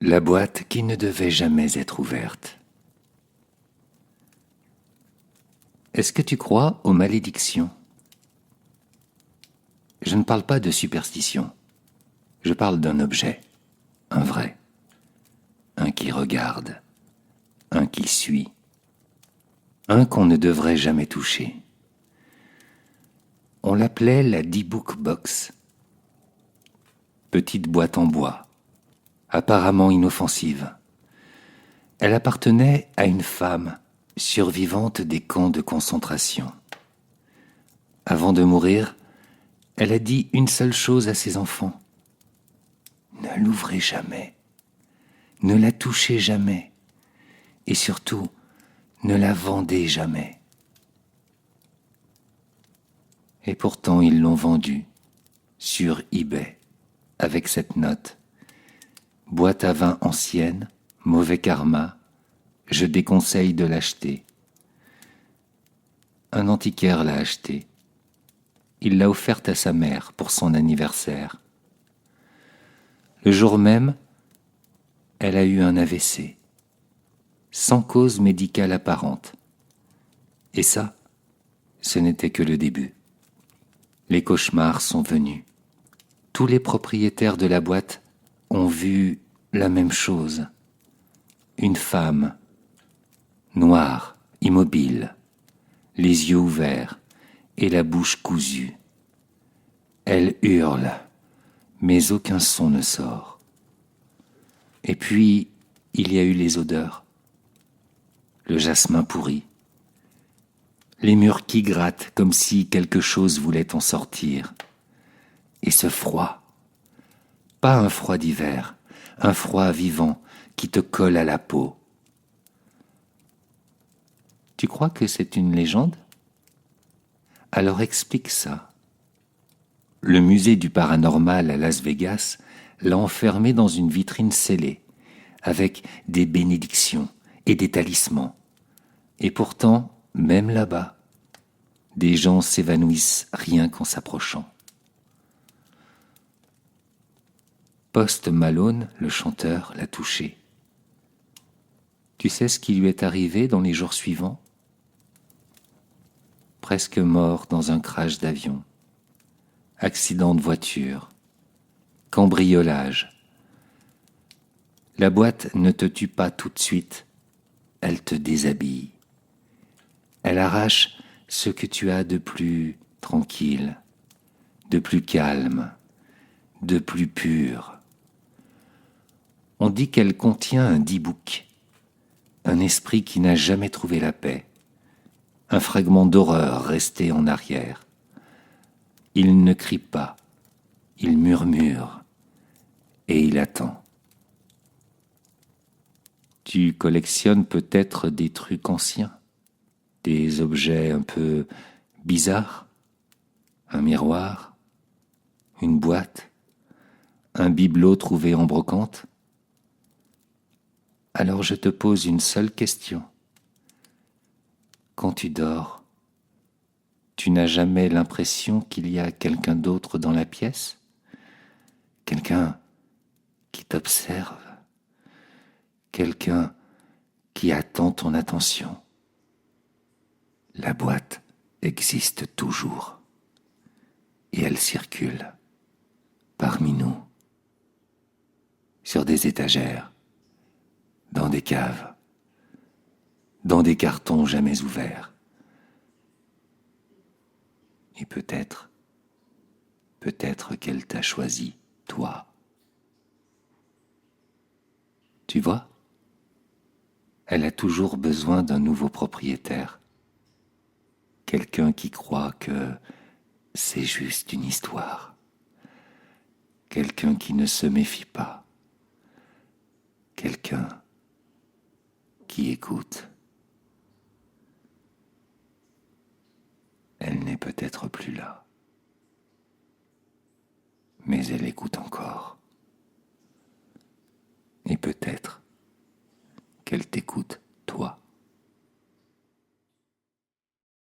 La boîte qui ne devait jamais être ouverte. Est-ce que tu crois aux malédictions? Je ne parle pas de superstition. Je parle d'un objet, un vrai, un qui regarde, un qui suit, un qu'on ne devrait jamais toucher. On l'appelait la D-Book Box. Petite boîte en bois, apparemment inoffensive. Elle appartenait à une femme survivante des camps de concentration. Avant de mourir, elle a dit une seule chose à ses enfants. Ne l'ouvrez jamais, ne la touchez jamais, et surtout, ne la vendez jamais. Et pourtant, ils l'ont vendue sur eBay avec cette note. Boîte à vin ancienne, mauvais karma, je déconseille de l'acheter. Un antiquaire l'a achetée. Il l'a offerte à sa mère pour son anniversaire. Le jour même, elle a eu un AVC, sans cause médicale apparente. Et ça, ce n'était que le début. Les cauchemars sont venus. Tous les propriétaires de la boîte ont vu la même chose. Une femme, noire, immobile, les yeux ouverts et la bouche cousue. Elle hurle, mais aucun son ne sort. Et puis, il y a eu les odeurs. Le jasmin pourri. Les murs qui grattent comme si quelque chose voulait en sortir. Et ce froid. Pas un froid d'hiver, un froid vivant qui te colle à la peau. Tu crois que c'est une légende? Alors explique ça. Le musée du paranormal à Las Vegas l'a enfermé dans une vitrine scellée, avec des bénédictions et des talismans. Et pourtant, même là-bas, des gens s'évanouissent rien qu'en s'approchant. Post Malone, le chanteur, l'a touché. Tu sais ce qui lui est arrivé dans les jours suivants? Presque mort dans un crash d'avion. Accident de voiture. Cambriolage. La boîte ne te tue pas tout de suite, elle te déshabille. Elle arrache ce que tu as de plus tranquille, de plus calme, de plus pur. On dit qu'elle contient un D-Book, un esprit qui n'a jamais trouvé la paix, un fragment d'horreur resté en arrière. Il ne crie pas, il murmure, et il attend. Tu collectionnes peut-être des trucs anciens, des objets un peu bizarres, un miroir, une boîte, un bibelot trouvé en brocante. Alors je te pose une seule question. Quand tu dors, tu n'as jamais l'impression qu'il y a quelqu'un d'autre dans la pièce? Quelqu'un qui t'observe? Quelqu'un qui attend ton attention? La boîte existe toujours et elle circule parmi nous, sur des étagères, dans des caves, dans des cartons jamais ouverts. Et peut-être qu'elle t'a choisi, toi. Tu vois, elle a toujours besoin d'un nouveau propriétaire. Quelqu'un qui croit que c'est juste une histoire. Quelqu'un qui ne se méfie pas. Quelqu'un qui écoute. Elle n'est peut-être plus là. Mais elle écoute encore. Et peut-être qu'elle t'écoute.